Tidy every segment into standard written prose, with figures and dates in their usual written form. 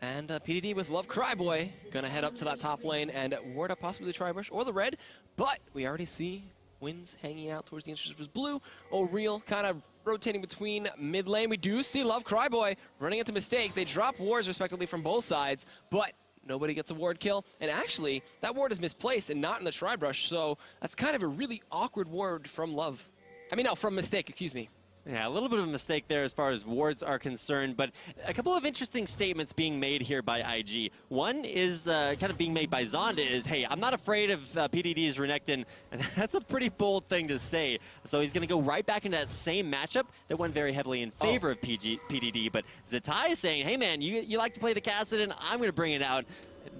And PDD with Love Cryboy gonna head up to that top lane and ward up possibly the Tribush or the red, but we already see Wins hanging out towards the entrance of his blue. O'Real kind of rotating between mid lane. We do see Love Cryboy running into Mistake. They drop wards respectively from both sides, but nobody gets a ward kill. And actually, that ward is misplaced and not in the Tribrush, so that's kind of a really awkward ward from Love. I mean, no, from Mistake, excuse me. Yeah, a little bit of a mistake there as far as wards are concerned, but a couple of interesting statements being made here by IG. One is kind of being made by Zonda is, hey, I'm not afraid of PDD's Renekton, and that's a pretty bold thing to say. So he's going to go right back into that same matchup that went very heavily in favor of PDD, but Zatai is saying, hey man, you like to play the Kassadin, I'm going to bring it out.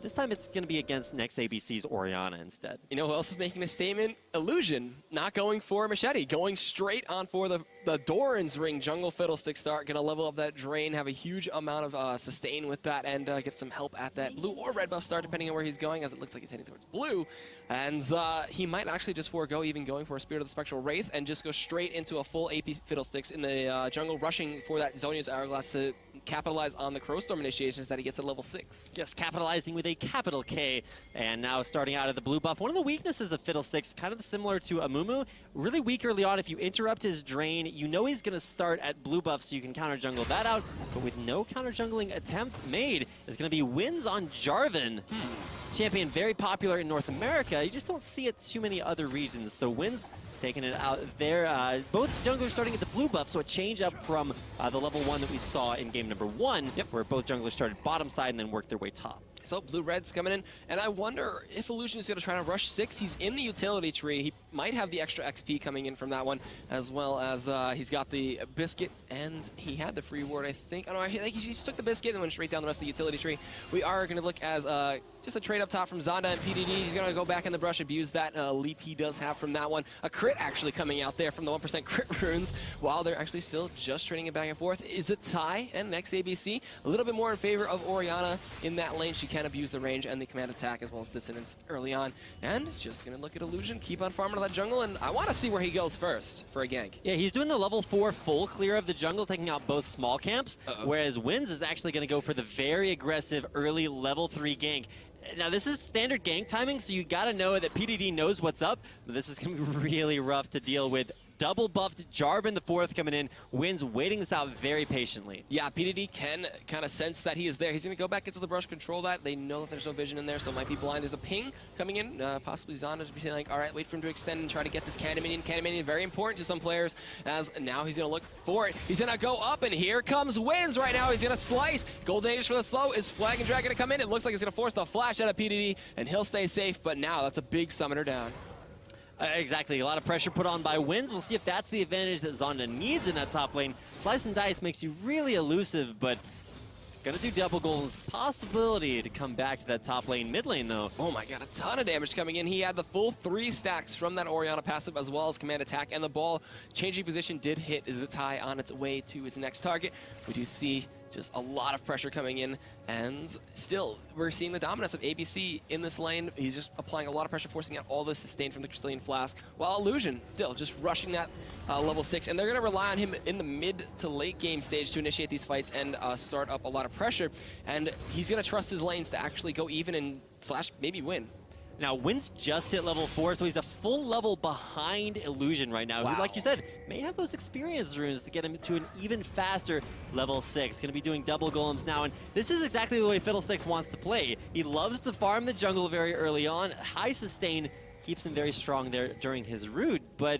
This time it's going to be against next ABC's Orianna instead. You know who else is making a statement? Illusion, not going for Machete, going straight on for the Doran's Ring jungle Fiddlestick start. Going to level up that drain, have a huge amount of sustain with that, and get some help at that blue or red buff start, depending on where he's going, as it looks like he's heading towards blue. And he might actually just forego even going for a Spirit of the Spectral Wraith and just go straight into a full AP Fiddlesticks in the jungle, rushing for that Zhonya's Hourglass to capitalize on the Crowstorm initiations that he gets at level 6. Yes, capitalizing with a capital K, and now starting out of the blue buff. One of the weaknesses of Fiddlesticks, kind of similar to Amumu, really weak early on. If you interrupt his drain, you know he's going to start at blue buff, so you can counter jungle that out, but with no counter jungling attempts made, it's going to be wins on Jarvan. Champion very popular in North America, you just don't see it too many other regions, so wins taking it out there. Both junglers starting at the blue buff, so a change up from the level 1 that we saw in game number 1, where both junglers started bottom side and then worked their way top. So blue-red's coming in, and I wonder if Illusion is going to try to rush 6. He's in the utility tree. He might have the extra XP coming in from that one, as well as he's got the biscuit, and he had the free ward, I think. Oh, no, I think he just took the biscuit and went straight down the rest of the utility tree. We are going to look as just a trade up top from Zonda and PDD. He's going to go back in the brush, abuse that leap he does have from that one. A crit actually coming out there from the 1% crit runes, while they're actually still just trading it back and forth. Is a tie, and next ABC, a little bit more in favor of Orianna in that lane. She can abuse the range and the command attack as well as dissonance early on. And just going to look at Illusion, keep on farming to that jungle, and I want to see where he goes first for a gank. Yeah, he's doing the level 4 full clear of the jungle, taking out both small camps, whereas Wins is actually going to go for the very aggressive early level 3 gank. Now, this is standard gank timing, so you got to know that PDD knows what's up, but this is going to be really rough to deal with. Double buffed Jarvan the 4th coming in. Wins waiting this out very patiently. Yeah, PDD can kind of sense that he is there. He's going to go back into the brush, control that. They know that there's no vision in there, so it might be blind. There's a ping coming in. Possibly Zonda to be saying, like, all right, wait for him to extend and try to get this Cannon Minion. Cannon Minion, very important to some players, as now he's going to look for it. He's going to go up, and here comes Wins right now. He's going to slice. Golden Age for the slow. Is Flag and Drag going to come in? It looks like he's going to force the flash out of PDD, and he'll stay safe, but now that's a big summoner down. Exactly, a lot of pressure put on by Wins. We'll see if that's the advantage that Zonda needs in that top lane. Slice and Dice makes you really elusive, but gonna do double golems. Possibility to come back to that top lane, mid lane though. Oh my god, a ton of damage coming in. He had the full 3 stacks from that Orianna passive as well as command attack, and the ball changing position did hit Zatai on its way to its next target. We do see just a lot of pressure coming in, and still, we're seeing the dominance of ABC in this lane. He's just applying a lot of pressure, forcing out all the sustain from the Crystalline Flask, while Illusion still just rushing that level 6, and they're going to rely on him in the mid to late game stage to initiate these fights and start up a lot of pressure, and he's going to trust his lanes to actually go even and slash maybe win. Now, Wins just hit level 4, so he's a full level behind Illusion right now. Wow. Who, like you said, may have those experience runes to get him to an even faster level 6. Going to be doing double golems now, and this is exactly the way Fiddlesticks wants to play. He loves to farm the jungle very early on. High sustain keeps him very strong there during his root, but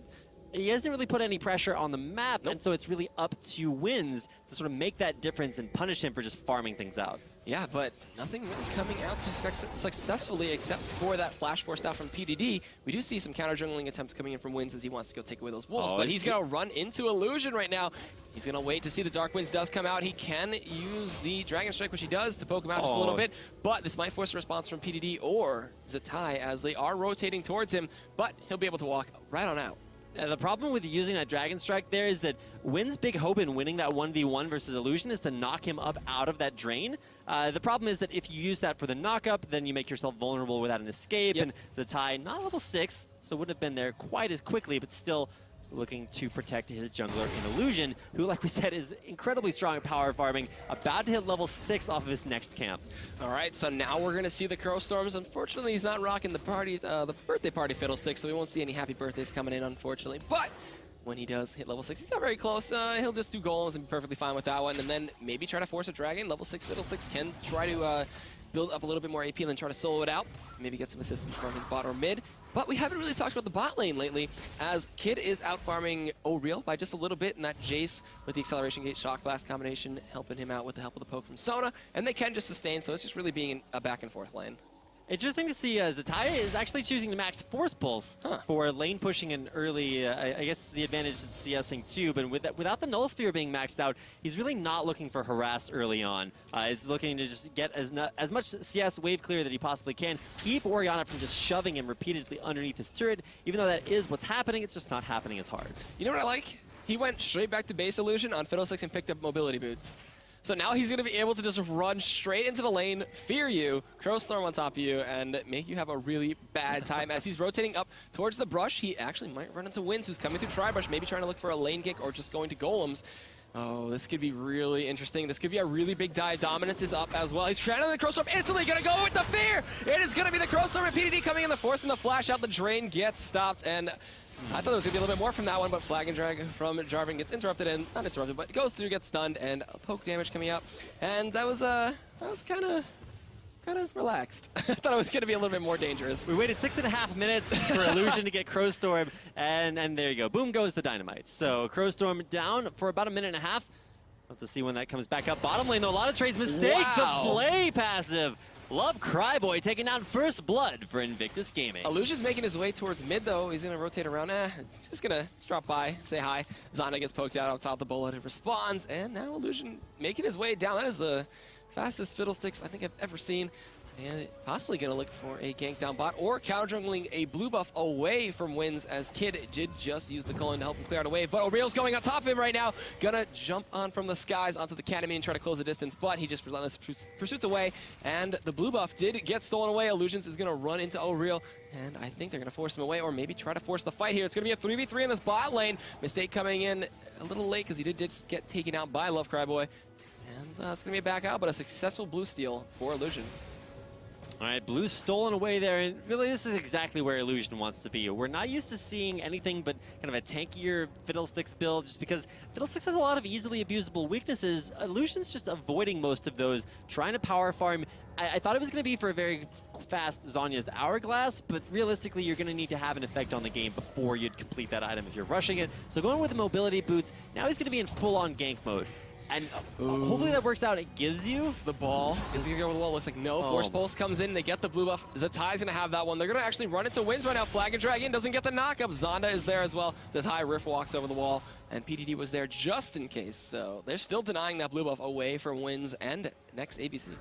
he hasn't really put any pressure on the map, and so it's really up to Wins to sort of make that difference and punish him for just farming things out. Yeah, but nothing really coming out too successfully except for that flash forced out from PDD. We do see some counter jungling attempts coming in from Wins as he wants to go take away those wolves, but he's going to run into Illusion right now. He's going to wait to see the Dark Winds does come out. He can use the Dragon Strike, which he does, to poke him out just a little bit, but this might force a response from PDD or Zatai as they are rotating towards him, but he'll be able to walk right on out. The problem with using that Dragon Strike there is that Win's big hope in winning that 1v1 versus Illusion is to knock him up out of that drain. The problem is that if you use that for the knock-up, then you make yourself vulnerable without an escape, and Zatai, not level 6, so wouldn't have been there quite as quickly, but still looking to protect his jungler in Illusion, who, like we said, is incredibly strong at power farming, about to hit level 6 off of his next camp. All right, so now we're going to see the Crow Storms. Unfortunately, he's not rocking the birthday party fiddlestick, so we won't see any happy birthdays coming in, unfortunately. But when he does hit level 6, he's not very close. He'll just do golems and be perfectly fine with that one, and then maybe try to force a dragon. Level 6 fiddlesticks can try to build up a little bit more AP and then try to solo it out. Maybe get some assistance from his bot or mid. But we haven't really talked about the bot lane lately, as Kid is out farming O'Real by just a little bit, and that Jace with the Acceleration Gate Shock Blast combination helping him out with the help of the poke from Sona, and they can just sustain, so it's just really being a back and forth lane. Interesting to see Zatai is actually choosing to max Force Pulse for lane pushing and early, I guess the advantage is CSing too, but without the Null Sphere being maxed out, he's really not looking for harass early on. He's looking to just get as much CS wave clear that he possibly can, keep Orianna from just shoving him repeatedly underneath his turret. Even though that is what's happening, it's just not happening as hard. You know what I like? He went straight back to base Illusion on Fiddlesticks and picked up mobility boots. So now he's going to be able to just run straight into the lane, fear you, Crow Storm on top of you, and make you have a really bad time. As he's rotating up towards the brush, he actually might run into Winds, who's coming through Tri-Brush, maybe trying to look for a lane gank or just going to golems. Oh, this could be really interesting. This could be a really big dive. Dominus is up as well. He's trying to the Crow Storm, instantly going to go with the fear! It is going to be the Crow Storm and PDD coming in, the force and the flash out. The drain gets stopped, and I thought there was going to be a little bit more from that one, but Flag and Drag from Jarvan gets interrupted, and not interrupted, but goes through, gets stunned, and poke damage coming out. And that was kind of relaxed. I thought it was going to be a little bit more dangerous. We waited 6.5 minutes for Illusion to get Crow Storm, and there you go. Boom goes the dynamite. So Crow Storm down for about 1.5 minutes. Let's to see when that comes back up. Bottom lane, though, a lot of trades. Mistake, wow. The Flay passive. Love Cryboy taking down first blood for Invictus Gaming. Illusion's making his way towards mid, though. He's going to rotate around. He's just going to drop by, say hi. Zonda gets poked out on top of the bullet. It responds, and now Illusion making his way down. That is the fastest Fiddlesticks I think I've ever seen. And possibly going to look for a gank down bot or counter jungling a blue buff away from Winds, as Kid did just use the Cullen to help him clear out a wave. But O'Real's going on top of him right now. Gonna jump on from the skies onto the Academy and try to close the distance, but he just relentless pursuits away. And the blue buff did get stolen away. Illusions is going to run into O'Real, and I think they're going to force him away or maybe try to force the fight here. It's going to be a 3v3 in this bot lane. Mistake coming in a little late because he did just get taken out by Love Cryboy. And it's going to be a back out, but a successful blue steal for Illusion. All right, blue stolen away there, and really this is exactly where Illusion wants to be. We're not used to seeing anything but kind of a tankier Fiddlesticks build, just because Fiddlesticks has a lot of easily abusable weaknesses. Illusion's just avoiding most of those, trying to power farm. I thought it was going to be for a very fast Zhonya's Hourglass, but realistically you're going to need to have an effect on the game before you'd complete that item if you're rushing it. So going with the mobility boots, now he's going to be in full-on gank mode. And hopefully that works out. It gives you the ball. Is he gonna go over the wall? Looks like no. Force Pulse comes in. They get the blue buff. Zatai's gonna have that one. They're gonna actually run into Winds right now. Flag and Dragon doesn't get the knockup. Zonda is there as well. Zatai Rift walks over the wall, and PDD was there just in case. So they're still denying that blue buff away from Winds and next ABC.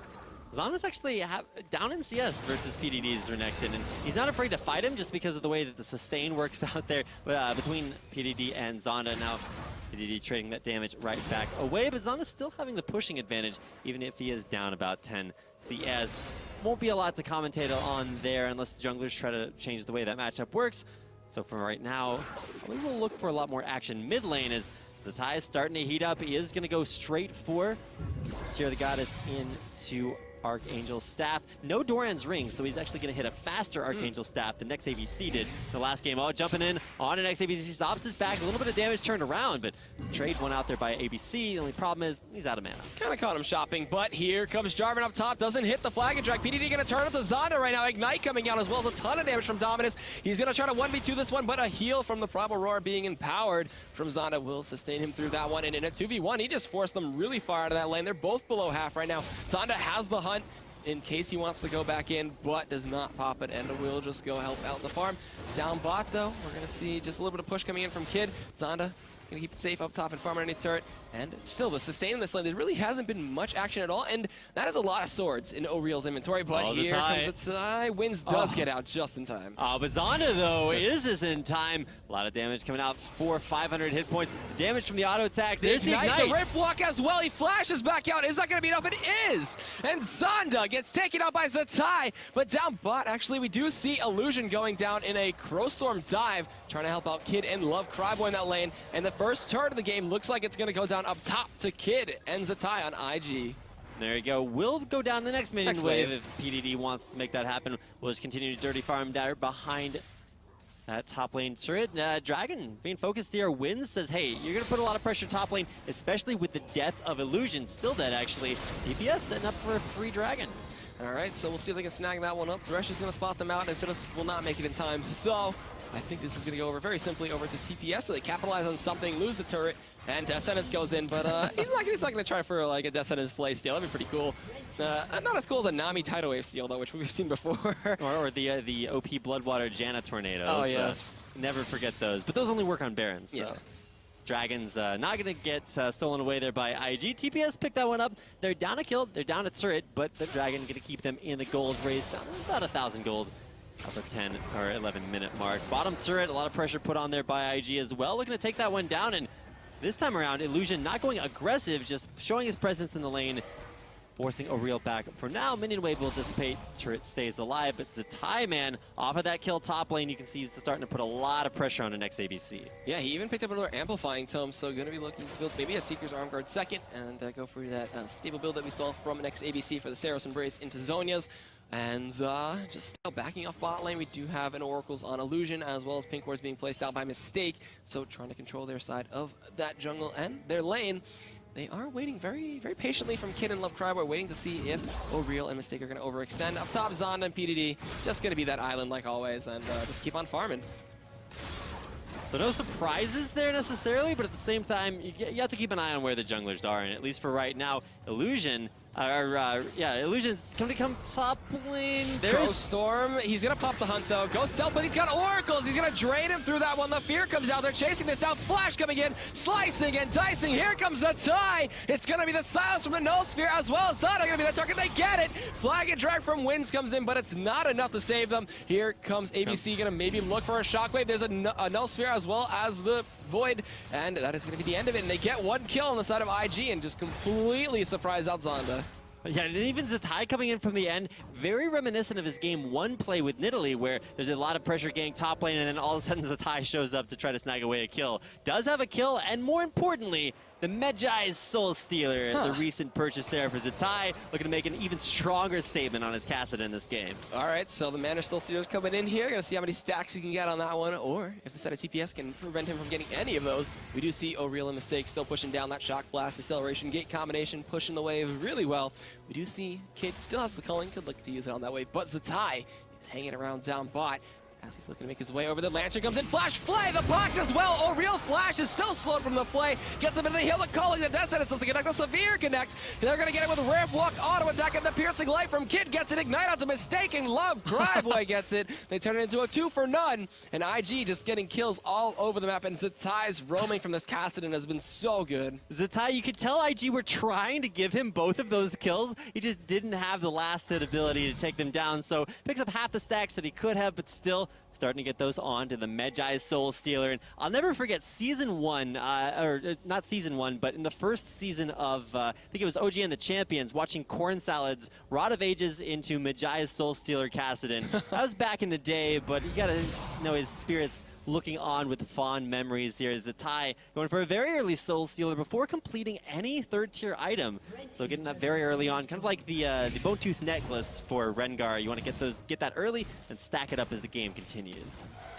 Zonda's actually down in CS versus PDD's Renekton, and he's not afraid to fight him just because of the way that the sustain works out there between PDD and Zonda. Now, PDD trading that damage right back away, but Zonda's still having the pushing advantage, even if he is down about 10 CS. Won't be a lot to commentate on there unless the junglers try to change the way that matchup works. So from right now, we will look for a lot more action mid lane as Zatai is starting to heat up. He is going to go straight for Tear the Goddess into Archangel Staff. No Doran's Ring, so he's actually going to hit a faster Archangel Staff than next ABC did the last game. Oh, jumping in on an next ABC, stops his back. A little bit of damage turned around, but trade one out there by ABC. The only problem is he's out of mana. Kind of caught him shopping, but here comes Jarvan up top. Doesn't hit the flag and drag. PDD going to turn it to Zonda right now. Ignite coming out as well as a ton of damage from Dominus. He's going to try to 1v2 this one, but a heal from the Primal Roar being empowered from Zonda will sustain him through that one. And in a 2v1, he just forced them really far out of that lane. They're both below half right now. Zonda has the hunt in case he wants to go back in, but does not pop it, and will just go help out the farm. Down bot, though, we're going to see just a little bit of push coming in from Kid. Zonda gonna keep it safe up top and farm underneath turret. And still, the sustain in this lane, there really hasn't been much action at all, and that is a lot of swords in O'Real's inventory, but here comes the tie. Wins does get out just in time. But Zonda, though, is this in time. A lot of damage coming out, 500 hit points. Damage from the auto attacks. There's the Ignite. The Rift Walk as well. He flashes back out. Is that going to be enough? It is! And Zonda gets taken out by Zatai, but down bot, actually, we do see Illusion going down in a Crowstorm dive, trying to help out Kid and Love Cryboy in that lane. And the first turret of the game looks like it's going to go down up top to Kid and Zatai on IG. There you go. We'll go down the next minion wave if PDD wants to make that happen. We'll just continue to dirty farm down behind that top lane turret. Dragon being focused here. Wins says, hey, you're going to put a lot of pressure top lane, especially with the death of Illusion. Still dead, actually. TPS setting up for a free Dragon. All right, so we'll see if they can snag that one up. Thresh is going to spot them out, and Fiddlesticks will not make it in time. So I think this is going to go over very simply over to TPS. So they capitalize on something, lose the turret, and Death Sentence goes in. But he's not going to try for like a Death Sentence play steal. That'd be pretty cool. Not as cool as a Nami tidal wave steal though, which we've seen before. or the OP Bloodwater Janna tornadoes. Oh yes. Never forget those. But those only work on Barons. So. Yeah. Dragon's not going to get stolen away there by IG. TPS picked that one up. They're down a kill. They're down a turret, but the Dragon going to keep them in the gold race down about 1,000 gold at the 10 or 11-minute mark. Bottom turret, a lot of pressure put on there by IG as well. Looking to take that one down, and this time around, Illusion not going aggressive, just showing his presence in the lane, forcing O'Real back. For now, minion wave will dissipate. Turret stays alive, but Zatai, man, off of that kill top lane, you can see he's starting to put a lot of pressure on the next ABC. Yeah, he even picked up another amplifying tome, so going to be looking to build maybe a Seeker's Arm Guard second, and go for that stable build that we saw from next ABC for the Saros Embrace into Zonia's. And just still backing off bot lane, we do have an Oracles on Illusion, as well as Pink Wars being placed out by mistake, so trying to control their side of that jungle and their lane. They are waiting very, very patiently from Kid and Love Cryboy, waiting to see if O'Real and Mistake are going to overextend. Up top, Zonda and PDD, just going to be that island like always, and just keep on farming. So no surprises there necessarily, but at the same time, you have to keep an eye on where the junglers are, and at least for right now, Illusion's going to come top lane. Crowstorm, he's going to pop the hunt though. Go stealth, but he's got Oracles. He's going to drain him through that one. The fear comes out. They're chasing this down. Flash coming in, slicing and dicing. Here comes the tie. It's going to be the silence from the Null Sphere as well. Sada going to be the target. They get it. Flag and drag from Winds comes in, but it's not enough to save them. Here comes ABC going to maybe look for a shockwave. There's a Null Sphere as well as the Void, and that is going to be the end of it. And they get one kill on the side of IG and just completely surprise out Zonda. Yeah, and even Zatai coming in from the end, very reminiscent of his game 1 play with Nidalee, where there's a lot of pressure getting top lane, and then all of a sudden Zatai shows up to try to snag away a kill. Does have a kill, and more importantly, the Medjai's Soul Stealer, the recent purchase there for Zatai, looking to make an even stronger statement on his Cassid in this game. All right, so the Mana Soul Stealer's coming in here. Gonna see how many stacks he can get on that one, or if the set of TPS can prevent him from getting any of those. We do see O'Real and Mistake still pushing down that Shock Blast, Acceleration, Gate combination, pushing the wave really well. We do see Kid still has the culling, could look to use it on that wave, but Zatai is hanging around down bot. As he's looking to make his way over, the Lantern comes in, flash, play, the box as well. O'Real flash is still slowed from the play. Gets him into the hill, the calling, the Death Sentence doesn't connect, a severe connect. They're gonna get it with Rift Walk, auto attack, and the piercing light from Kid gets it, ignite out the mistake, and Love Cryboy gets it. They turn it into a 2 for none, and IG just getting kills all over the map, and Zatai's roaming from this Kassadin has been so good. Zatai, you could tell IG were trying to give him both of those kills. He just didn't have the last hit ability to take them down, so picks up half the stacks that he could have, but still starting to get those on to the Medjai's Soul Stealer. And I'll never forget season 1, or not season 1, but in the first season of, I think it was OG and the Champions, watching Corn Salad's Rod of Ages into Medjai's Soul Stealer Kassadin. That was back in the day, but you gotta know his spirits looking on with fond memories here. As Zatai going for a very early Soul Stealer before completing any third-tier item. So getting that very early on, kind of like the Bone Tooth Necklace for Rengar. You want to get that early and stack it up as the game continues.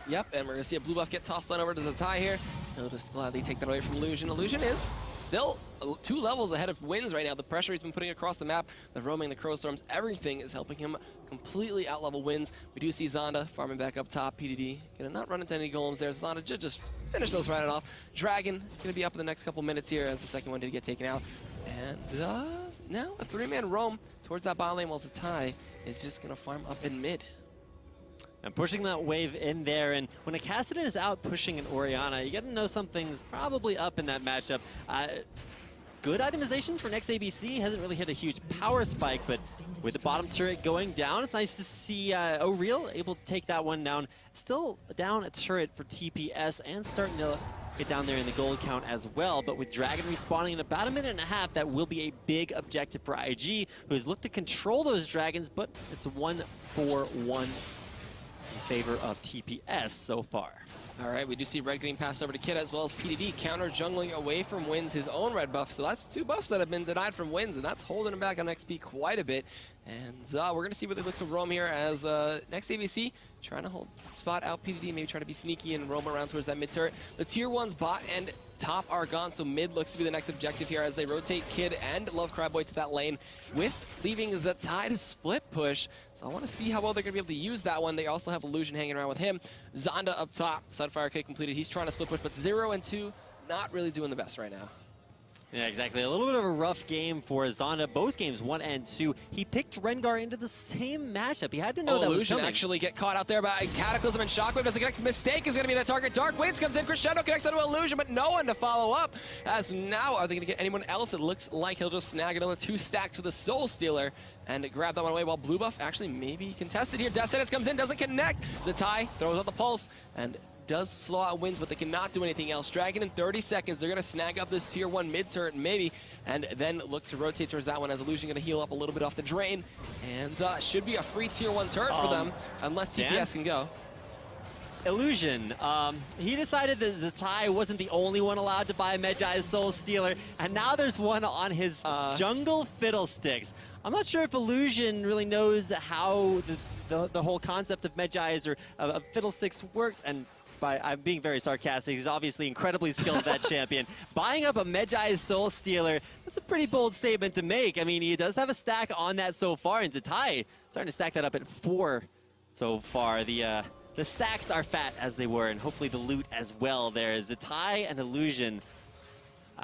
Yep, and we're going to see a blue buff get tossed on over to Zatai here. He'll just gladly take that away from Illusion. Illusion is still 2 levels ahead of Wins right now. The pressure he's been putting across the map, the roaming, the Crowstorms, everything is helping him completely outlevel Wins. We do see Zonda farming back up top. PDD gonna not run into any golems there. Zonda just finish those right off. Dragon gonna be up in the next couple minutes here as the second one did get taken out. And now a 3-man roam towards that bot lane while Zatai is just gonna farm up in mid. And pushing that wave in there, and when a Kassadin is out pushing an Orianna, you got to know something's probably up in that matchup. Good itemization for next ABC. Hasn't really hit a huge power spike, but with the bottom turret going down, it's nice to see O'Real able to take that one down. Still down a turret for TPS and starting to get down there in the gold count as well. But with Dragon respawning in about 1.5 minutes, that will be a big objective for IG, who's looked to control those Dragons, but it's 1-4-1 in favor of TPS so far. All right, we do see red getting passed over to Kid, as well as PDD counter jungling away from Wins, his own red buff. So that's 2 buffs that have been denied from Wins, and that's holding him back on XP quite a bit. And we're going to see where they look to roam here as next ABC trying to hold spot out PDD, maybe try to be sneaky and roam around towards that mid turret. The tier 1's bot and top are gone, so mid looks to be the next objective here as they rotate Kid and Love Cryboy to that lane, with leaving Zatai to split push. So I want to see how well they're going to be able to use that one. They also have Illusion hanging around with him. Zonda up top, Sunfire kick completed. He's trying to split push, but 0 and 2 not really doing the best right now. Yeah, exactly. A little bit of a rough game for Zonda. Both games, 1 and 2. He picked Rengar into the same matchup. He had to know that was Illusion coming. actually get caught out there by Cataclysm, and Shockwave doesn't connect. Mistake is going to be the target. Dark Winds comes in. Crescendo connects onto Illusion, but no one to follow up. As now, are they going to get anyone else? It looks like he'll just snag another 2 stacks for the Soul Stealer and grab that one away, while Blue Buff actually maybe contested here. Death Sentence comes in, doesn't connect. The tie throws out the pulse, and does slow out Wins, but they cannot do anything else. Dragon in 30 seconds, they're going to snag up this tier 1 mid turret maybe, and then look to rotate towards that one as Illusion going to heal up a little bit off the drain, and should be a free tier 1 turret for them, unless TPS can go. Illusion, he decided that Zatai wasn't the only one allowed to buy Medjai's Soul Stealer, and now there's one on his jungle fiddlesticks. I'm not sure if Illusion really knows how the whole concept of Medjai's or of fiddlesticks works, and I'm being very sarcastic. He's obviously incredibly skilled at that champion. Buying up a Medjai's Soul Stealer, that's a pretty bold statement to make. I mean, he does have a stack on that so far, and Zatai starting to stack that up at 4 so far. The stacks are fat as they were, and hopefully the loot as well there. Zatai and Illusion,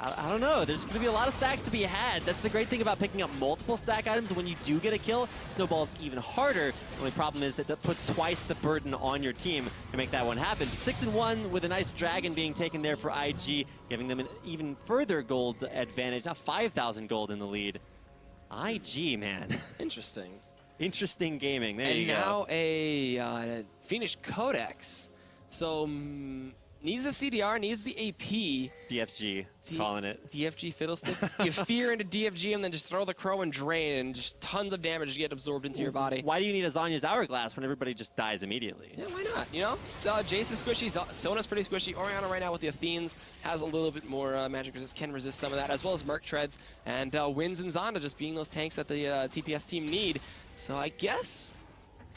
I don't know. There's going to be a lot of stacks to be had. That's the great thing about picking up multiple stack items. When you do get a kill, snowballs even harder. The only problem is that that puts twice the burden on your team to make that one happen. 6-1 with a nice Dragon being taken there for IG, giving them an even further gold advantage. Now 5,000 gold in the lead. IG, man. Interesting. Interesting gaming. There you go. And now a Fiendish Codex. So needs the CDR, needs the AP. DFG, calling it. DFG Fiddlesticks. You fear into DFG and then just throw the Crow and drain, and just tons of damage get absorbed into your body. Why do you need a Zonya's Hourglass when everybody just dies immediately? Yeah, why not? You know, Jace is squishy, Sona's pretty squishy. Orianna right now with the Athenes has a little bit more magic resist, can resist some of that, as well as Merc Treads, and Wins and Zonda just being those tanks that the TPS team need. So I guess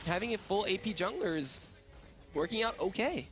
having a full AP jungler is working out okay.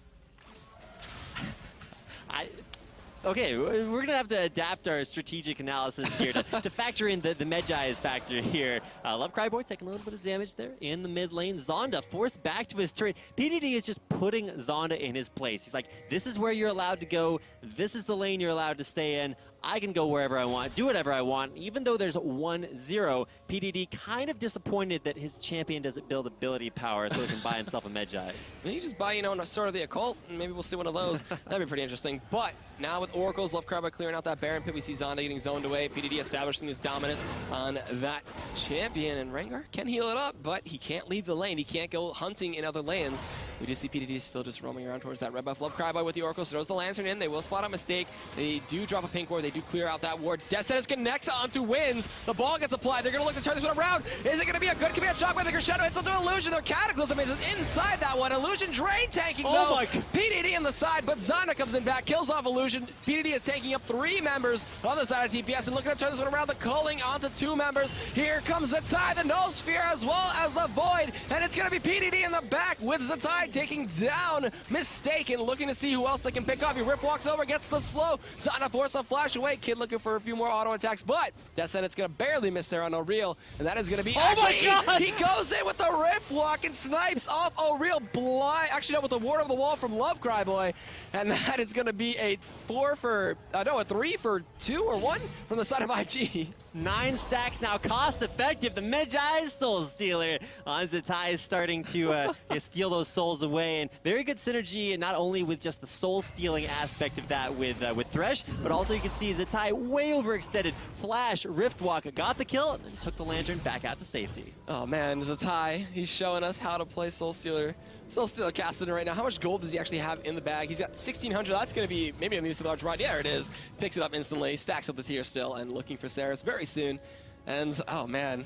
Okay, we're going to have to adapt our strategic analysis here to factor in the Medjai's factor here. Love Cryboy taking a little bit of damage there in the mid lane. Zonda forced back to his turret. PDD is just putting Zonda in his place. He's like, this is where you're allowed to go. This is the lane you're allowed to stay in. I can go wherever I want, do whatever I want. Even though there's 1-0, PDD kind of disappointed that his champion doesn't build ability power so he can buy himself a Medjai. Maybe you just buy, you know, a Sword of the Occult, and maybe we'll see one of those. That'd be pretty interesting. But now with Oracles, Love Cryboy clearing out that Baron pit, we see Zonda getting zoned away. PDD establishing his dominance on that champion, and Rengar can heal it up, but he can't leave the lane. He can't go hunting in other lanes. We do see PDD still just roaming around towards that red buff. Love Cryboy with the Oracles, throws the Lantern in. They will spot a mistake. They do drop a pink ward. They do clear out that ward. Death Sentence connects onto Wins. The ball gets applied. They're going to look to turn this one around. Is it going to be a good command shot by the Crescendo? It's into Illusion. Their Cataclysm is inside that one. Illusion drain tanking though. PDD in the side, but Zonda comes in back, kills off Illusion. PDD is taking up 3 members on the side of TPS and looking to turn this one around. The culling onto 2 members. Here comes Zatai, the Null Sphere, as well as the Void. And it's going to be PDD in the back with Zatai Zatai taking down Mistaken, looking to see who else they can pick up. He Rift walks over, gets the slow. Zonda forced a flash away. Kid looking for a few more auto attacks, but Descendant's gonna barely miss there on O'Real, and that is gonna be my God! He goes in with the Rift walk and snipes off O'Real blind. Actually, no, with the ward over the wall from Love Cry Boy, and that is gonna be a 3 for 2 or 1 from the side of IG. 9 stacks now, cost effective. The Medjai's Soul Stealer on Zatai is starting to steal those souls away, and very good synergy, not only with just the soul stealing aspect of that with Thresh, but also you can see Zatai way overextended. Flash, Rift Walk, got the kill, and then took the Lantern back out to safety. Oh man, Zatai, he's showing us how to play Soul Stealer. Soul Stealer Cassidy right now. How much gold does he actually have in the bag? He's got 1,600. That's going to be maybe a least large ride. Yeah, there it is. Picks it up instantly, stacks up the tier still, and looking for Saris very soon. And oh man,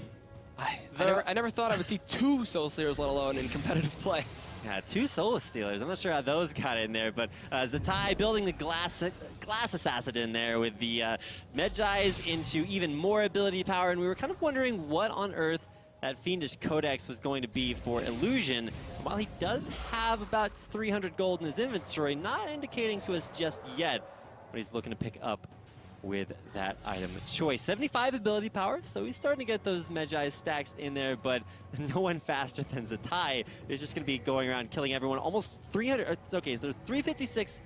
I never thought I would see 2 Soul Stealers, let alone in competitive play. Yeah, 2 Soul Stealers. I'm not sure how those got in there, but Zatai building the glass assassin in there with the Medjai's into even more ability power, and we were kind of wondering what on earth that Fiendish Codex was going to be for Illusion. While he does have about 300 gold in his inventory, not indicating to us just yet what he's looking to pick up with that item choice. 75 ability power, so he's starting to get those Medjai stacks in there, but no one faster than Zatai is just going to be going around killing everyone. Almost 300, okay, so 356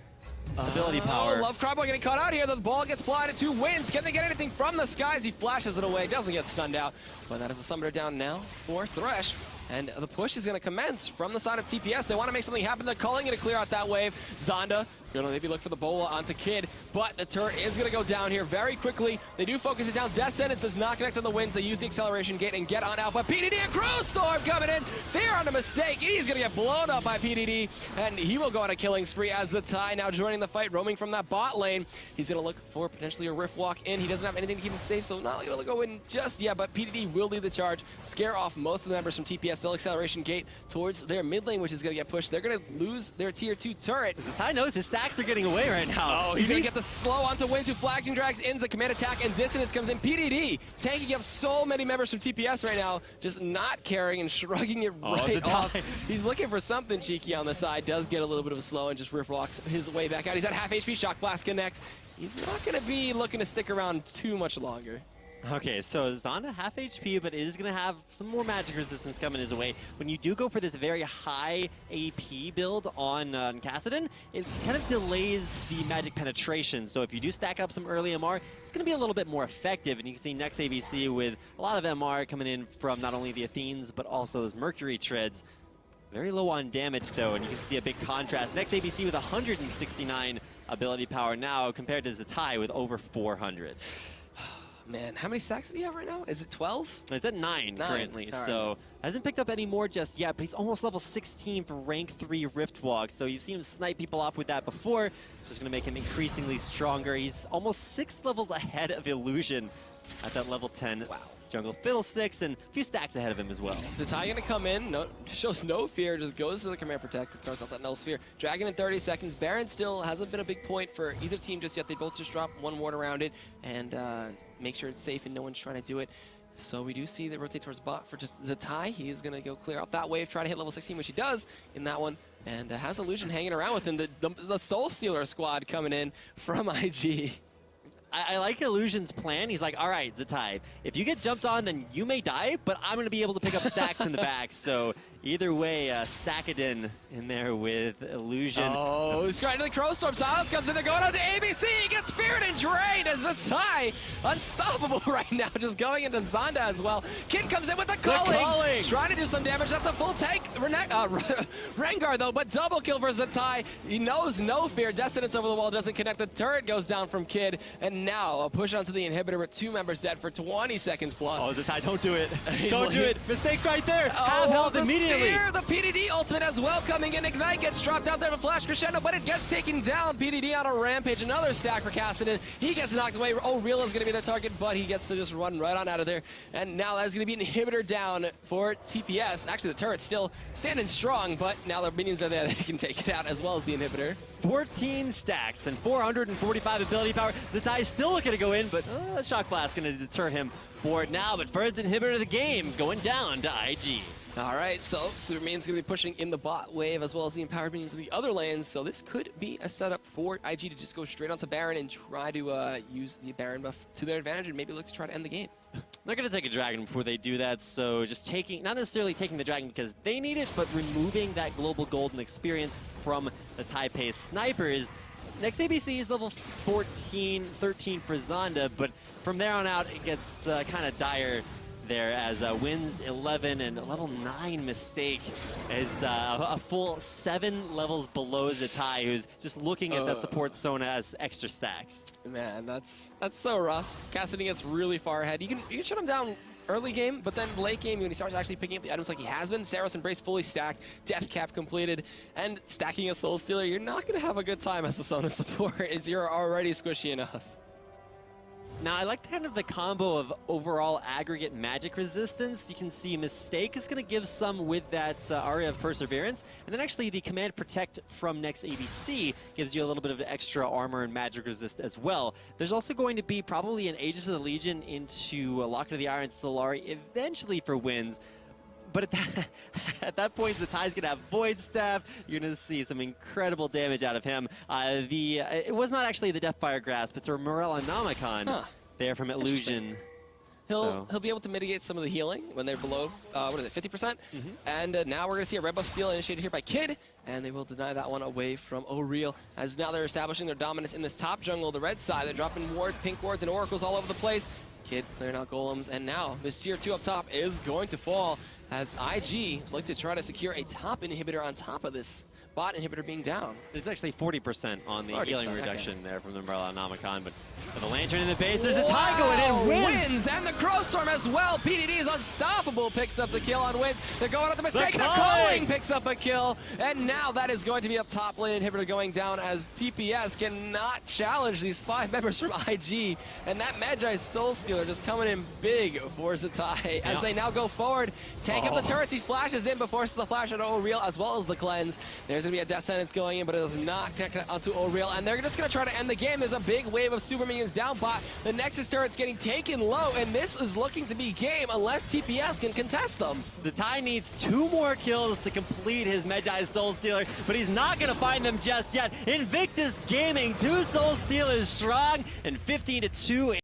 ability power. Love Cry Boy getting caught out here. The ball gets blinded to Wins. Can they get anything from the skies? He flashes it away, doesn't get stunned out. But that is a summoner down now for Thresh. And the push is going to commence from the side of TPS. They want to make something happen. They're calling it to clear out that wave. Zonda going to maybe look for the bola onto Kid, but the turret is going to go down here very quickly. They do focus it down. Death Sentence does not connect on the Winds. They use the acceleration gate and get on out. But PDD and Crow Storm coming in. Fear on the mistake. He's going to get blown up by PDD, and he will go on a killing spree as Zatai now joining the fight, roaming from that bot lane. He's going to look for potentially a Rift Walk in. He doesn't have anything to keep him safe, so not going to go in just yet, but PDD will lead the charge, scare off most of the members from TPS. They'll acceleration gate towards their mid lane, which is going to get pushed. They're going to lose their tier 2 turret. Zatai knows his stacks are getting away right now. Oh, he's going to get the slow onto Wins, who flags and drags in the command attack, and Dissonance comes in. PDD tanking up so many members from TPS right now, just not caring and shrugging it right off. He's looking for something cheeky on the side, does get a little bit of a slow and just Rift walks his way back out. He's at half HP, Shock Blast connects. He's not going to be looking to stick around too much longer. Okay, so Zonda half HP, but is going to have some more magic resistance coming his way. When you do go for this very high AP build on Kassadin, it kind of delays the magic penetration. So if you do stack up some early MR, it's going to be a little bit more effective. And you can see next ABC with a lot of MR coming in from not only the Athenes, but also those Mercury Treads. Very low on damage, though, and you can see a big contrast. Next ABC with 169 ability power now compared to Zatai with over 400. Man, how many stacks does he have right now? Is it 12? He's at 9 currently, right. So hasn't picked up any more just yet, but he's almost level 16 for rank 3 Rift Walk, so you've seen him snipe people off with that before. Just going to make him increasingly stronger. He's almost 6 levels ahead of Illusion at that level 10. Wow. Jungle Fiddlesticks, and a few stacks ahead of him as well. Zatai gonna come in, shows no fear, just goes to the command protect, throws out that null sphere. Dragon in 30 seconds. Baron still hasn't been a big point for either team just yet. They both just drop one ward around it and make sure it's safe and no one's trying to do it. So we do see that rotate towards bot for just Zatai. He is gonna go clear out that wave, try to hit level 16, which he does in that one, and has Illusion hanging around with him. The Soul Stealer squad coming in from IG. I like Illusion's plan. He's like, all right, Zatai, if you get jumped on, then you may die, but I'm going to be able to pick up stacks in the back. So either way, stack it in there with Illusion. Oh, he's trying to the Crow Storm. Silence comes in. They're going out to ABC. He gets feared and drained as Zatai, unstoppable right now, just going into Zonda as well. Kid comes in with the calling. Trying to do some damage. That's a full tank. Rengar, though, but double kill for Zatai. He knows no fear. Descendance over the wall doesn't connect. The turret goes down from Kid. And now a push onto the inhibitor with 2 members dead for 20 seconds plus. Oh, Zatai, don't do it. Don't do it. Mistakes right there. Have health immediately. Sphere, the PDD ultimate as well coming in. Ignite gets dropped out there with Flash Crescendo, but it gets taken down. PDD on a rampage. Another stack for Kassadin. He gets knocked away. O'Real is going to be the target, but he gets to just run right on out of there. And now that's going to be an inhibitor down for TPS. Actually, the turret's still standing strong, but now the minions are there. They can take it out as well as the inhibitor. 14 stacks and 445 ability power. Zatai's still looking to go in, but Shock Blast going to deter him for it now. But first inhibitor of the game going down to IG. All right, so Superman's going to be pushing in the bot wave as well as the empowered minions in the other lanes, so this could be a setup for IG to just go straight onto Baron and try to use the Baron buff to their advantage and maybe look to try to end the game. They're going to take a dragon before they do that, so just taking, not necessarily taking the dragon because they need it, but removing that global golden experience from the Taipei snipers. Next ABC is level 14, 13 for Zonda, but from there on out it gets kind of dire there as wins 11 and a level 9 mistake is a full 7 levels below Zatai, who's just looking at that support Sona as extra stacks. Man, that's so rough. Cassidy gets really far ahead. You can shut him down early game, but then late game when he starts actually picking up the items like he has been, Saros Embrace fully stacked, Death Cap completed, and stacking a Soul Stealer, you're not going to have a good time as a Sona support as you're already squishy enough. Now, I like kind of the combo of overall aggregate magic resistance. You can see Mistake is going to give some with that Aria of Perseverance, and then actually the Command Protect from next ABC gives you a little bit of extra armor and magic resist as well. There's also going to be probably an Aegis of the Legion into Locket of the Iron Solari eventually for wins. But at that point, Zatai's going to have Void Staff. You're going to see some incredible damage out of him. It was not actually the Deathfire Grasp, it's a Morellonomicon there from Illusion. He'll be able to mitigate some of the healing when they're below, what is it, 50%? And now we're going to see a red buff steal initiated here by Kid, and they will deny that one away from O'Real, as now they're establishing their dominance in this top jungle, the red side. They're dropping wards, pink wards, and oracles all over the place. Kid clearing out golems, and now this tier 2 up top is going to fall as IG look to try to secure a top inhibitor on top of this bot inhibitor being down. There's actually 40% on the 40%, healing reduction okay. there from the Morellonomicon, but for the Lantern in the base, there's a tie going in, wins! And the Crowstorm as well. PDD is unstoppable, picks up the kill on wins. They're going at the mistake, the Culling picks up a kill, and now that is going to be a top lane inhibitor going down as TPS cannot challenge these 5 members from IG, and that Magi Soul Stealer just coming in big for Zatai as they now go forward, tank up the turrets. He flashes in but forces the flash on O'Real as well as the cleanse. There's going to be a Death Sentence going in, but it is not connected onto O'Real, and they're just going to try to end the game. There's a big wave of super minions down bot. The Nexus turret's getting taken low, and this is looking to be game unless TPS can contest them. Zatai needs 2 more kills to complete his Magi Soul Stealer, but he's not going to find them just yet. Invictus Gaming, 2 Soul Stealers strong, and 15-2.